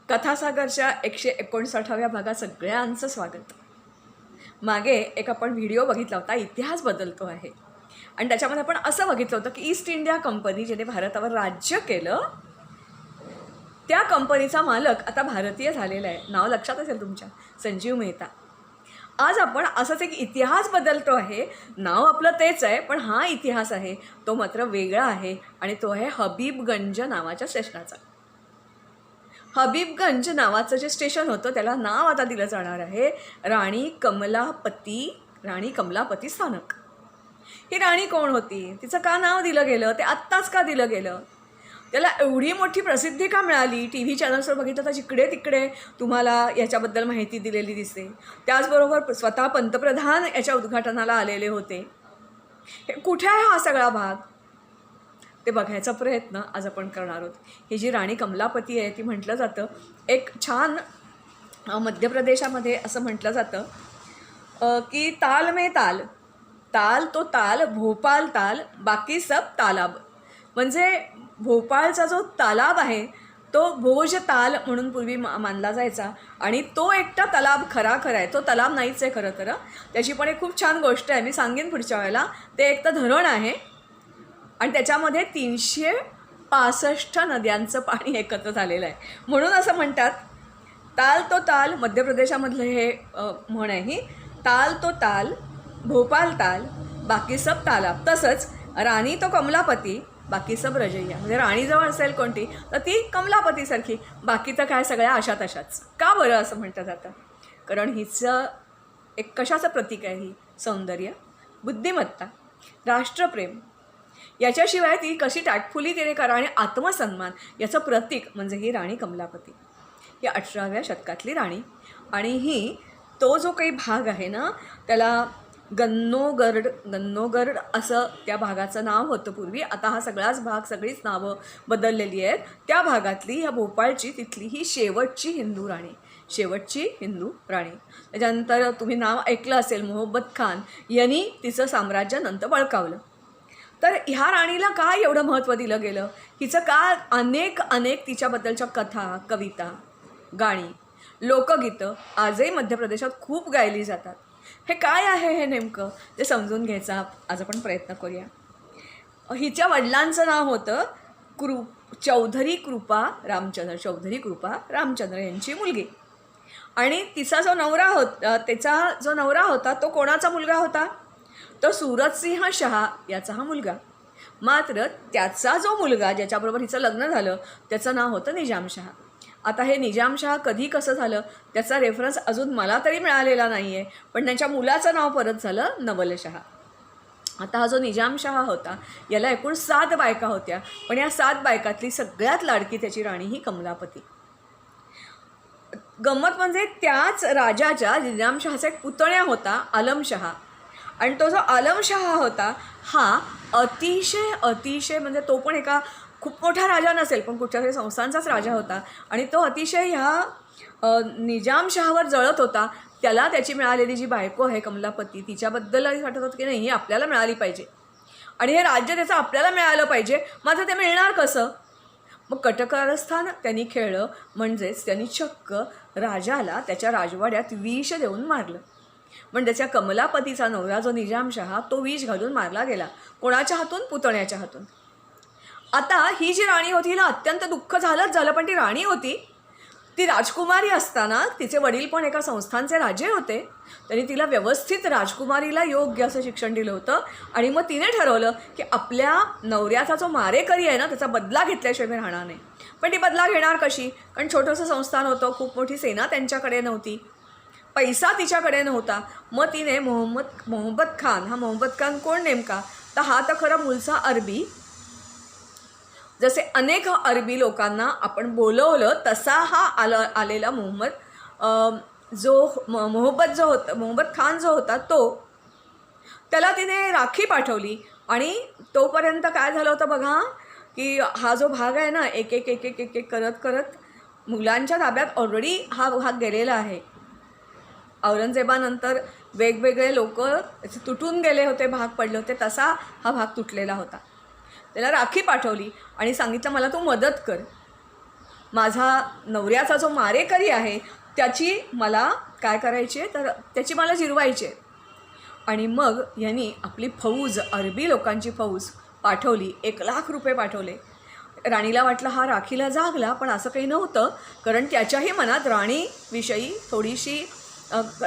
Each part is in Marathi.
कथासागरच्या 159व्या भागात सगळ्यांचं स्वागत. मागे एक आपण व्हिडिओ बघितला होता, इतिहास बदलतो आहे, आणि त्याच्यामध्ये आपण असं बघितलं होतं की ईस्ट इंडिया कंपनी जिने भारतावर राज्य केलं, त्या कंपनीचा मालक आता भारतीय झालेला आहे. नाव लक्षात असेल तुमच्या, संजीव मेहता. आज आपण असंच एक इतिहास बदलतो आहे. नाव आपलं तेच आहे, पण हा इतिहास आहे तो मात्र वेगळा आहे, आणि तो आहे हबीबगंज नावाच्या स्टेशनाचा. हबीबगंज नावाचं जे स्टेशन होतं त्याला नाव आता दिलं जाणार आहे राणी कमलापती स्थानक. ही राणी कोण होती, तिचं का नाव दिलं गेलं, ते आत्ताच का दिलं गेलं, त्याला एवढी मोठी प्रसिद्धी का मिळाली. टी व्ही चॅनल्सवर बघितलं तर जिकडे तिकडे तुम्हाला याच्याबद्दल माहिती दिलेली दिसते. त्याचबरोबर स्वतः पंतप्रधान याच्या उद्घाटनाला आलेले होते. हे कुठे आहे हा सगळा भाग, ते बघायचा प्रयत्न आज आपण करणार आहोत. ही जी राणी कमलापती आहे ती म्हटलं जातं एक छान मध्य प्रदेशामध्ये असं म्हटलं जातं की ताल में ताल, ताल तो ताल, भोपाल ताल, बाकी सब तालाब. म्हणजे भोपाळचा जो तालाब आहे तो भोज ताल म्हणून पूर्वी मानला जायचा, आणि तो एकटा तलाब खरा आहे. तो तलाब नाहीच आहे खरं तर, त्याची पण एक खूप छान गोष्ट आहे, मी सांगेन पुढच्या वेळेला. ते एक तर धरण आहे आणि त्याच्यामध्ये 365 नद्यांचं पाणी एकत्र झालेलं आहे. म्हणून असं म्हणतात ताल तो ताल, मध्य प्रदेशामधलं हे म्हण आहे ही, ताल तो ताल, भोपाल ताल, बाकी सब तालाब. तसंच राणी तो कमलापती, बाकी सब रजैया. म्हणजे राणीजवळ असेल कोणती तर ती कमलापतीसारखी, बाकी तर काय सगळ्या अशा तशाच. का बरं असं म्हटलं जातं, कारण हिचं एक कशाचं प्रतीक आहे, ही सौंदर्य, बुद्धिमत्ता, राष्ट्रप्रेम, याच्याशिवाय ती कशी टॅक्टफुली तिने करा, आणि आत्मसन्मान याचं प्रतीक म्हणजे ही राणी कमलापती. ही 18व्या शतकातली राणी. आणि ही तो जो काही भाग आहे ना त्याला गन्नोगर्ड असं त्या भागाचं नाव होतं पूर्वी. आता हा सगळाच भाग, सगळीच नावं बदललेली आहेत. त्या भागातली, ह्या भोपाळची तिथली ही शेवटची हिंदू राणी. त्याच्यानंतर तुम्ही नाव ऐकलं असेल, मोहब्बत खान यांनी तिचं साम्राज्य नंतर बळकावलं. तर ह्या राणीला का एवढं महत्त्व दिलं गेलं, हिचं का अनेक तिच्याबद्दलच्या कथा, कविता, गाणी, लोकगीतं आजही मध्य प्रदेशात खूप गायली जातात. हे काय आहे हे नेमकं ते समजून घ्यायचा आज आपण प्रयत्न करूया. हिच्या वडिलांचं नाव होतं चौधरी कृपा रामचंद्र यांची मुलगी. आणि तिचा जो नवरा होता तो कोणाचा मुलगा होता, तो सूरजसिंह शहा याचा हा मुलगा. मात्र त्याचा जो मुलगा ज्याच्याबरोबर हिचं लग्न झालं त्याचं नाव होतं निजामशहा. आता हे निजामशहा कधी कसं झालं त्याचा रेफरन्स अजून मला तरी मिळालेला नाही आहे, पण त्यांच्या मुलाचं नाव परत झालं नवलशहा. आता हा जो निजामशहा होता याला एकूण 7 बायका होत्या, पण या 7 बायकातली सगळ्यात लाडकी त्याची राणी ही कमलापती. गंमत म्हणजे त्याच राजाच्या, निजामशहाचा एक पुतण्या होता आलमशहा, आणि तो जो आलमशहा होता हा अतिशय म्हणजे तो पण एका खूप मोठा राजा नसेल पण कुठच्या तरी संस्थांचाच राजा होता, आणि तो अतिशय ह्या निजामशहावर जळत होता. त्याला त्याची मिळालेली जी बायको आहे कमलापती तिच्याबद्दलही वाटत होतं की नाही, ही आपल्याला मिळाली पाहिजे आणि हे राज्य त्याचं आपल्याला मिळालं पाहिजे. मात्र ते मिळणार कसं, मग कटकारस्थान त्यांनी खेळलं. म्हणजेच त्यांनी चक्क राजाला त्याच्या राजवाड्यात विष देऊन मारलं. म्हणजे त्याच्या कमलापतीचा नवरा जो निजामशहा तो विष घालून मारला गेला. कोणाच्या हातून, पुतण्याच्या हातून. आता ही जी राणी होती हिला अत्यंत दुःख झालं, पण ती राणी होती, ती राजकुमारी असताना तिचे वडील पण एका संस्थांचे राजे होते. त्यांनी तिला व्यवस्थित राजकुमारीला योग्य असं शिक्षण दिलं होतं, आणि मग तिने ठरवलं की आपल्या नवऱ्याचा जो मारेकरी आहे ना त्याचा बदला घेतल्याशिवाय मी राहणार नाही. पण ती बदला घेणार कशी, कारण छोटंसं संस्थान होतं, खूप मोठी सेना त्यांच्याकडे नव्हती, पैसा तिच्याकडे नव्हता. मग तिने मोहम्मद खान कोण नेमका, तर हा तर खरं मूळचा अरबी. जसे अनेक अरबी लोकांना आपण बोलवलं तसा हा आलेला मोहम्मद खान जो होता तो, त्याला तिने राखी पाठवली. आणि तोपर्यंत काय झालं होतं बघा, की हा जो भाग आहे ना एक करत मुलांच्या ताब्यात ऑलरेडी हा भाग गेलेला आहे. औरंगजेबानंतर वेगवेगळे लोक तुटून गेले होते, भाग पडले होते, तसा हा भाग तुटलेला होता. त्याला राखी पाठवली आणि सांगितलं मला तू मदत कर. माझा नवऱ्याचा जो मारेकरी आहे त्याची मला काय करायची आहे, तर त्याची मला जिरवायची आहे. आणि मग यांनी आपली फौज, अरबी लोकांची फौज पाठवली. 1,00,000 रुपये पाठवले. राणीला वाटलं हा राखीला जागला, पण असं काही नव्हतं, कारण त्याच्याही मनात राणीविषयी थोडीशी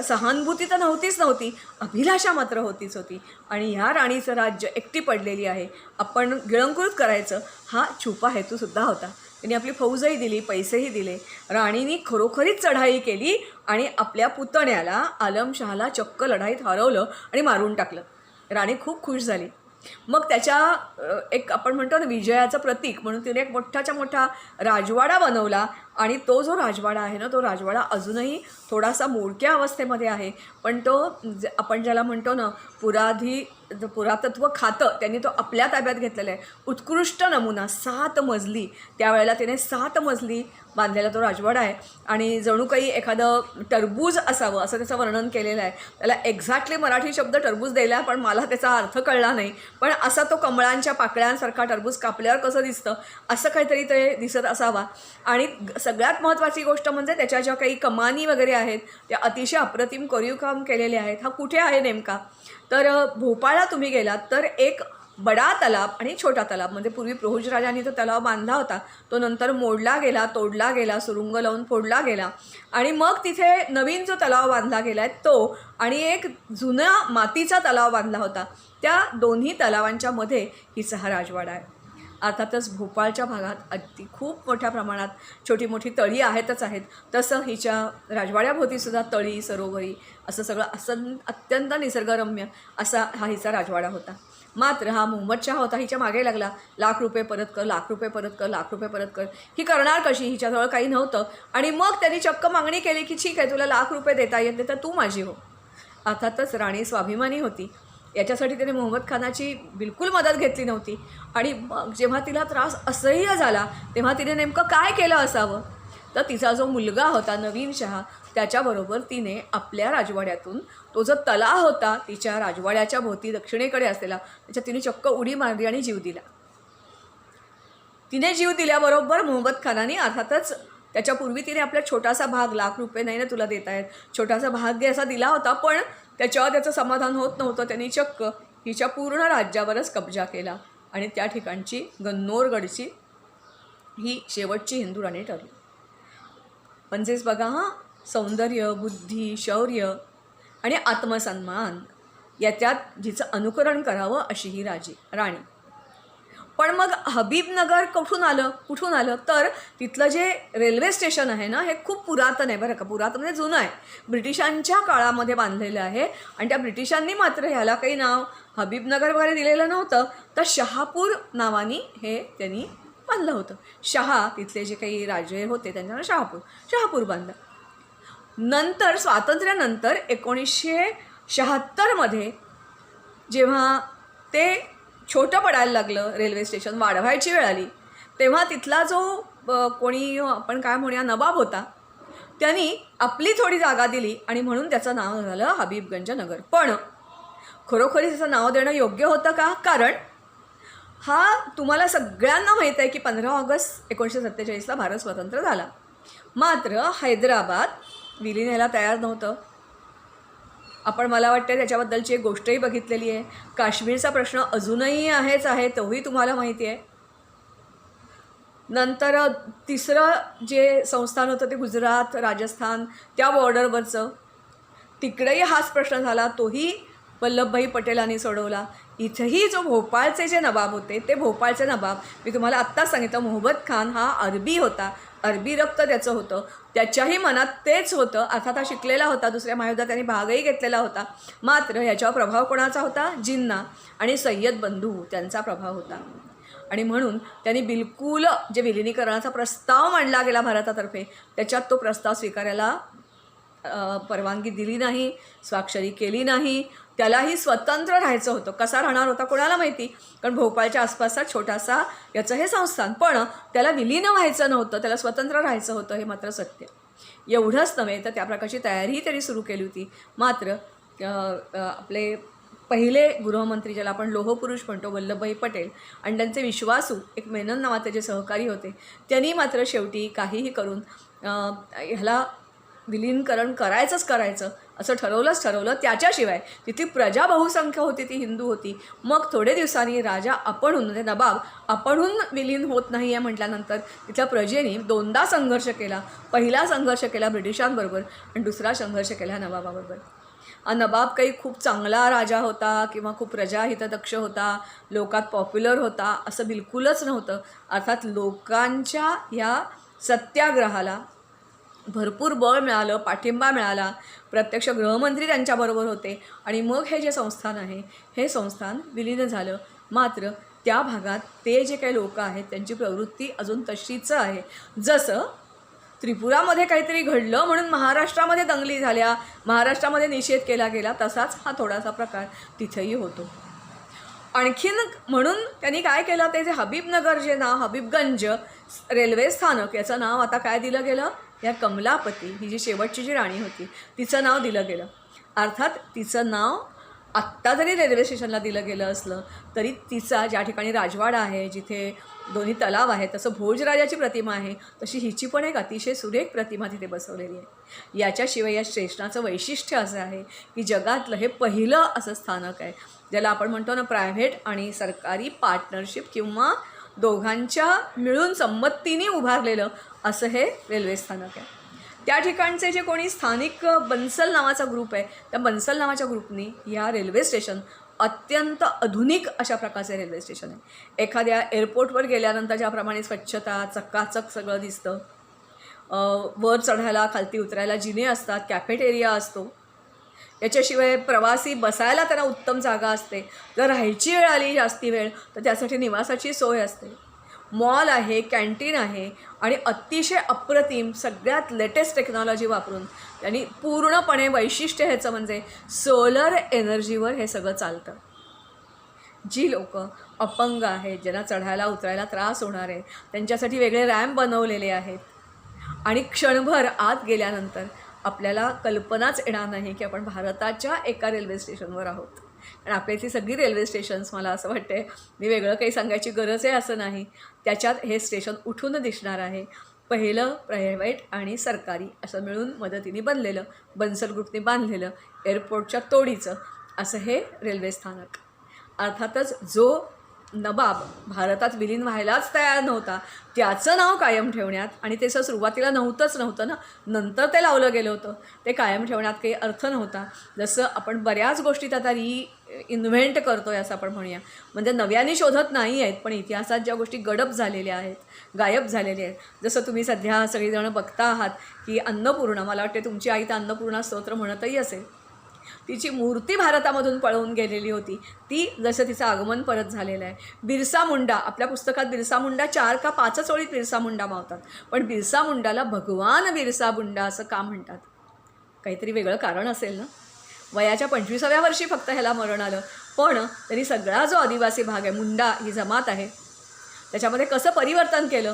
सहानुभूती तर नव्हती, अभिलाषा मात्र होती. आणि ह्या राणीचं राज्य एकटी पडलेली आहे, आपण गिळंकृत करायचं, हा छुपा हेतूसुद्धा होता. त्यांनी आपली फौजही दिली, पैसेही दिले. राणीनी खरोखरीच चढाई केली आणि आपल्या पुतण्याला, आलमशहाला चक्क लढाईत हरवलं आणि मारून टाकलं. राणी खूप खुश झाली. मग त्याच्या एक आपण म्हणतो ना विजयाचं प्रतीक म्हणून तिने एक मोठाच्या मोठा राजवाडा बनवला. आणि तो जो राजवाडा आहे ना, तो राजवाडा अजूनही थोडासा मोडक्या अवस्थेमध्ये आहे, पण तो आपण ज्याला म्हणतो ना पुरातत्व खातं, त्यांनी तो आपल्या ताब्यात घेतलेला आहे. उत्कृष्ट नमुना, 7 मजली, त्यावेळेला तिने 7 मजली बांधलेला तो राजवाडा आहे. आणि जणू काही एखादं टरबूज असावं असं त्याचं वर्णन केलेलं आहे. त्याला एक्झॅक्टली मराठी शब्द टरबूज द्यायला, पण मला त्याचा अर्थ कळला नाही, पण असा तो कमळांच्या पाकळ्यांसारखा टरबूज कापल्यावर कसं दिसतं असं काहीतरी ते दिसत असावा. आणि सगळ्यात महत्त्वाची गोष्ट म्हणजे त्याच्या ज्या काही कमानी वगैरे आहेत त्या अतिशय अप्रतिम कोरीव काम केलेले आहेत. हा कुठे आहे नेमका, तर भोपाळला तुम्ही गेलात तर एक बडा तलाव आणि छोटा तलाव, म्हणजे पूर्वी पृथ्वीराजांनी तो तलाव बांधला होता, तो नंतर मोडला गेला, तोडला गेला, सुरुंग लावून फोडला गेला. आणि मग तिथे नवीन जो तलाव बांधला गेला आहे तो, आणि एक जुना मातीचा तलाव बांधला होता, त्या दोन्ही तलावांच्या मध्ये हिचा हा राजवाडा आहे. अर्थातच भोपाळच्या भागात अगदी खूप मोठ्या प्रमाणात छोटी मोठी तळी आहेतच आहेत, तसं हिच्या राजवाड्याभोवतीसुद्धा तळी, सरोवरी असं सगळं अत्यंत निसर्गरम्य असा हा हिचा राजवाडा होता. मात्र हा मोहम्मद शहा होता, हिच्या मागे लागला, ₹1,00,000 परत कर, ₹1,00,000 परत कर, ₹1,00,000 परत कर. ही करणार कशी, हिच्याजवळ काही नव्हतं. आणि मग त्यांनी चक्क मागणी केली की ठीक आहे, तुला ₹1,00,000 देता येत नाही तर तू माझी हो. अर्थातच राणी स्वाभिमानी होती, याच्यासाठी त्याने मोहम्मद खानाची बिलकुल मदत घेतली नव्हती. आणि मग जेव्हा तिला त्रास असह्य झाला तेव्हा तिने नेमकं काय केलं असावं, तर तिचा जो मुलगा होता नवीन शहा, त्याच्याबरोबर तिने आपल्या राजवाड्यातून तो जो तलाव होता तिच्या राजवाड्याच्या भोवती दक्षिणेकडे असलेला, त्याच्यात तिने चक्क उडी मारली आणि जीव दिला. तिने जीव दिल्याबरोबर मोहम्मद खानाने अर्थातच त्याच्यापूर्वी तिने आपला छोटासा भाग, ₹1,00,000 नाही ना तुला देता येत, छोटासा भाग असा दिला होता, पण त्याच्यावर त्याचं समाधान होत नव्हतं. त्यांनी चक्क हिच्या पूर्ण राज्यावरच कब्जा केला आणि त्या ठिकाणची गन्नौरगडची ही शेवटची हिंदू राणी ठरली. म्हणजेच बघा हां, सौंदर्य, बुद्धी, शौर्य आणि आत्मसन्मान याच्यात जिचं अनुकरण करावं अशी ही राणी. पण मग हबीबनगर कुठून आलं तर तिथलं जे रेल्वे स्टेशन आहे ना, हे खूप पुरातन आहे बरं का. पुरातन म्हणजे जुनं आहे, ब्रिटिशांच्या काळामध्ये बांधलेलं आहे. आणि त्या ब्रिटिशांनी मात्र ह्याला काही नाव हबीबनगर वगैरे दिलेलं नव्हतं, तर शहापूर नावाने हे त्यांनी बांधलं होतं. शहा तिथले जे काही राजे होते त्यांच्यानं शहापूर बांधलं. नंतर स्वातंत्र्यानंतर 1976 जेव्हा ते छोटं पडायला लागलं, रेल्वे स्टेशन वाढवायची वेळ आली, तेव्हा तिथला जो कोणी आपण काय म्हणूया नवाब होता, त्यांनी आपली थोडी जागा दिली आणि म्हणून त्याचं नाव झालं हबीबगंज नगर. पण खरोखरी त्याचं नाव देणं योग्य होतं का, कारण हा तुम्हाला सगळ्यांना माहीत आहे की 15 ऑगस्ट 1947 भारत स्वतंत्र झाला. मात्र हैदराबाद विलीन व्हायला तयार नव्हतं. आपण मला वाटतं त्याच्याबद्दलची एक गोष्टही बघितलेली आहे. काश्मीरचा प्रश्न अजूनही आहे, तोही तुम्हाला माहिती आहे. नंतर तिसरं जे संस्थान होतं ते गुजरात, राजस्थान त्या बॉर्डरवरचं, तिकडेही हाच प्रश्न झाला, तोही वल्लभभाई पटेलांनी सोडवला. इथेही जो भोपाळचे जे नवाब होते ते भोपाळचे नवाब, मी तुम्हाला आत्ताच सांगितलं, मोहम्मद खान हा अरबी होता, अरबी रक्त त्याचं होतं, त्याच्याही मनात तेच होतं. अर्थात हा शिकलेला होता, दुसऱ्या महायुद्धात त्यांनी भागही घेतलेला होता. मात्र ह्याच्यावर प्रभाव कोणाचा होता, जिन्ना आणि सय्यद बंधू त्यांचा प्रभाव होता. आणि म्हणून त्यांनी बिलकुल जे विलिनीकरणाचा प्रस्ताव मांडला गेला भारतातर्फे, त्याच्यात तो प्रस्ताव स्वीकारायला परवानगी दिली नाही, स्वाक्षरी केली नाही. त्यालाही स्वतंत्र राहायचं होतं. कसा राहणार होता कोणाला माहिती, कारण भोपाळच्या आसपासचा छोटासा याचं हे संस्थान, पण त्याला विलीन व्हायचं नव्हतं, त्याला स्वतंत्र राहायचं होतं, हे मात्र सत्य. एवढंच नव्हे तर त्या प्रकारची तयारीही त्यांनी सुरू केली होती. मात्र आपले पहिले गृहमंत्री ज्याला आपण लोहपुरुष म्हणतो वल्लभभाई पटेल आणि त्यांचे विश्वासू एक मेनन नावाचे जे सहकारी होते, त्यांनी मात्र शेवटी काहीही करून ह्याला विलीनीकरण करायचं असं ठरवलं. त्याच्याशिवाय तिथली प्रजा बहुसंख्य होती, ती हिंदू होती. मग थोडे दिवसांनी राजा आपणहून म्हणजे नवाब आपणहून विलीन होत नाही आहे म्हटल्यानंतर तिथल्या प्रजेने 2दा संघर्ष केला. पहिला संघर्ष केला ब्रिटिशांबरोबर आणि दुसरा संघर्ष केला नवाबाबरोबर. नवाब काही खूप चांगला राजा होता किंवा खूप प्रजाहितदक्ष होता, लोकात पॉप्युलर होता असं बिलकुलच नव्हतं. अर्थात लोकांच्या ह्या सत्याग्रहाला भरपूर बळ मिळालं, पाठिंबा मिळाला. प्रत्यक्ष गृहमंत्री त्यांच्याबरोबर होते आणि मग हे जे संस्थान आहे हे संस्थान विलीन झालं. मात्र त्या भागात ते जे काही लोक आहेत त्यांची प्रवृत्ती अजून तशीच आहे. जसं त्रिपुरामध्ये काहीतरी घडलं म्हणून महाराष्ट्रामध्ये दंगली झाल्या, महाराष्ट्रामध्ये निषेध केला गेला, तसाच हा थोडासा प्रकार तिथेही होतो. आणखीन म्हणून त्यांनी काय केलं, ते जे हबीबनगर जे नाव हबीबगंज रेल्वे स्थानक याचं नाव आता काय दिलं गेलं, या कमलापती ही जी शेवटची जी राणी होती तिचं नाव दिलं गेलं. अर्थात तिचं नाव आत्ता जरी रेल्वे स्टेशनला दिलं गेलं असलं तरी तिचा ज्या ठिकाणी राजवाडा आहे, जिथे दोन्ही तलाव आहेत, तसं भोजराजाची प्रतिमा आहे तशी हिची पण एक अतिशय सुरेख प्रतिमा तिथे बसवलेली आहे. याच्याशिवाय या स्टेशनाचं वैशिष्ट्य असं आहे की जगातलं हे पहिलं असं स्थानक आहे ज्याला आपण म्हणतो ना प्रायव्हेट आणि सरकारी पार्टनरशिप किंवा दोघांच्या मिळून संमतीने उभारलेलं असं हे रेल्वे स्थानक आहे. त्या ठिकाणचे जे कोणी स्थानिक बन्सल नावाचा ग्रुप आहे, त्या बन्सल नावाच्या ग्रुपनी या रेल्वे स्टेशन अत्यंत आधुनिक अशा प्रकारचे रेल्वे स्टेशन आहे. एखाद्या एअरपोर्टवर गेल्यानंतर ज्याप्रमाणे स्वच्छता चकाचक सगळं दिसतं, वर चढायला खालती उतरायला जिने असतात, कॅफेटेरिया असतो, याच्याशिवाय प्रवासी बसायला त्यांना उत्तम जागा असते, जर राहायची वेळ आली जास्ती वेळ तर त्यासाठी निवासाची सोय असते, मॉल आहे, कॅन्टीन आहे आणि अतिशय अप्रतिम सगळ्यात लेटेस्ट टेक्नॉलॉजी वापरून त्यांनी पूर्णपणे वैशिष्ट्य ह्याचं म्हणजे सोलर एनर्जीवर हे सगळं चालतं. जी लोक अपंग आहेत, ज्यांना चढायला उतरायला त्रास होणार आहे, त्यांच्यासाठी वेगळे रॅम्प बनवलेले आहेत आणि क्षणभर आत गेल्यानंतर आपल्याला कल्पनाच येणार नाही की आपण भारताच्या एका रेल्वे स्टेशनवर आहोत. आणि आपल्या इथली सगळी रेल्वे स्टेशन्स मला असं वाटते, मी वेगळं काही सांगायची गरज आहे असं नाही, त्याच्यात हे स्टेशन उठून दिसणार आहे. पहिलं प्रायव्हेट आणि सरकारी असं मिळून मदतीने बनलेलं, बन्सल ग्रुपने बांधलेलं एअरपोर्टच्या तोडीचं असं हे रेल्वे स्थानक. अर्थातच जो नवाब भारतात विलीन व्हायलाच तयार नव्हता त्याचं नाव कायम ठेवण्यात, आणि ते सुरुवातीला नव्हतं ना, नंतर ते लावलं गेलं होतं, ते कायम ठेवण्यात काही अर्थ नव्हता. जसं आपण बऱ्याच गोष्टीत आता इन्व्हेंट करतो आहे असं आपण म्हणूया, म्हणजे नव्याने शोधत नाही आहेत, पण इतिहासात ज्या गोष्टी गडप झालेल्या आहेत, गायब झालेल्या आहेत. जसं तुम्ही सध्या सगळीजणं बघता आहात की अन्नपूर्णा, मला वाटते तुमची आई तर अन्नपूर्णा स्तोत्र म्हणतही असेल, तिची मूर्ती भारतामधून पळवून गेलेली होती, ती जसं तिचं आगमन परत झालेलं आहे. बिरसा मुंडा, आपल्या पुस्तकात बिरसा मुंडा 4 का 5 ओळीत बिरसा मुंडा मावतात, पण बिरसा मुंडाला भगवान बिरसा मुंडा असं का म्हणतात? काहीतरी वेगळं कारण असेल ना. वयाच्या 25व्या वर्षी फक्त ह्याला मरण आलं, पण तरी सगळा जो आदिवासी भाग आहे, मुंडा ही जमात आहे, त्याच्यामध्ये कसं परिवर्तन केलं,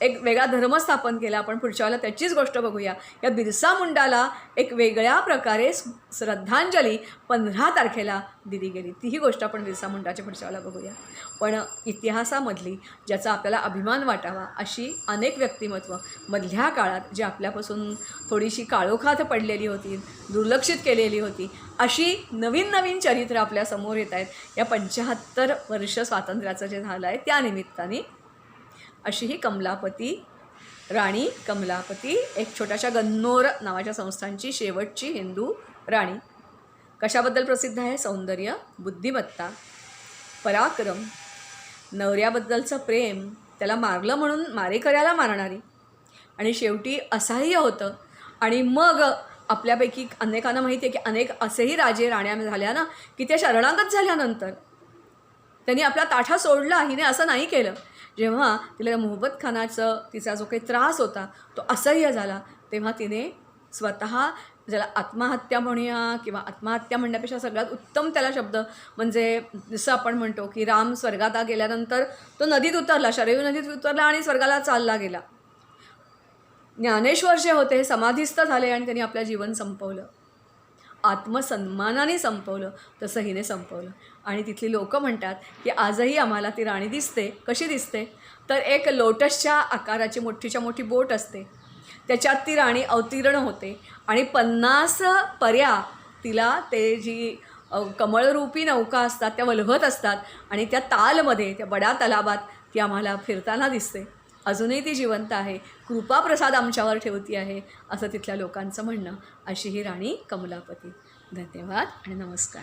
एक वेगळा धर्म स्थापन केला. आपण पुढच्या वेळेला त्याचीच गोष्ट बघूया. या बिरसा मुंडाला एक वेगळ्या प्रकारे श्रद्धांजली 15 तारखेला दिली गेली, तीही गोष्ट आपण बिरसा मुंडाच्या पुढच्या वेळेला बघूया. पण इतिहासामधली ज्याचा आपल्याला अभिमान वाटावा अशी अनेक व्यक्तिमत्व मधल्या काळात जी आपल्यापासून थोडीशी काळोखात पडलेली होती, दुर्लक्षित केलेली होती, अशी नवीन नवीन चरित्र आपल्यासमोर येत आहेत. या 75 वर्ष स्वातंत्र्याचं जे झालं आहे त्या निमित्ताने अशी ही कमलापती, राणी कमलापती, एक छोट्याशा गन्नौर नावाच्या संस्थांची शेवटची हिंदू राणी. कशाबद्दल प्रसिद्ध आहे? सौंदर्य, बुद्धिमत्ता, पराक्रम, नवऱ्याबद्दलचं प्रेम, त्याला मारलं म्हणून मारेकऱ्याला मारणारी, आणि शेवटी असह्य होतं. आणि मग आपल्यापैकी अनेकांना माहिती आहे की अनेक असेही राजे राण्या झाल्या ना की त्या शरणागत झाल्यानंतर त्यांनी आपला ताठा सोडला. हिने असं नाही केलं. जेव्हा तिला मोहब्बत खानाचं तिचा जो काही त्रास होता तो असह्य झाला, तेव्हा तिने स्वतः, ज्याला आत्महत्या म्हणूया किंवा आत्महत्या म्हणण्यापेक्षा सगळ्यात उत्तम त्याला शब्द म्हणजे जसं आपण म्हणतो की राम स्वर्गात गेल्यानंतर तो नदीत उतरला, शरयू नदीत उतरला आणि स्वर्गाला चालला गेला. ज्ञानेश्वर जे होते हे समाधीस्थ झाले आणि त्यांनी आपलं जीवन संपवलं. आत्मसन्मानाने संपवलं तसं हिने संपवलं. आणि तिथली लोकं म्हणतात की आजही आम्हाला ती राणी दिसते. कशी दिसते तर एक लोटसच्या आकाराची मोठीच्या मोठी बोट असते, त्याच्यात ती राणी अवतीर्ण होते आणि 50 पर्या तिला ते जी कमळरूपी नौका असतात त्या वल्हवत असतात आणि त्या तालमध्ये त्या बड्या तलावात ती आम्हाला फिरताना दिसते. अजूनही ती जिवंत आहे, कृपाप्रसाद आमच्यावर ठेवती आहे असं तिथल्या लोकांचं म्हणणं. अशी ही राणी कमलापती. धन्यवाद आणि नमस्कार.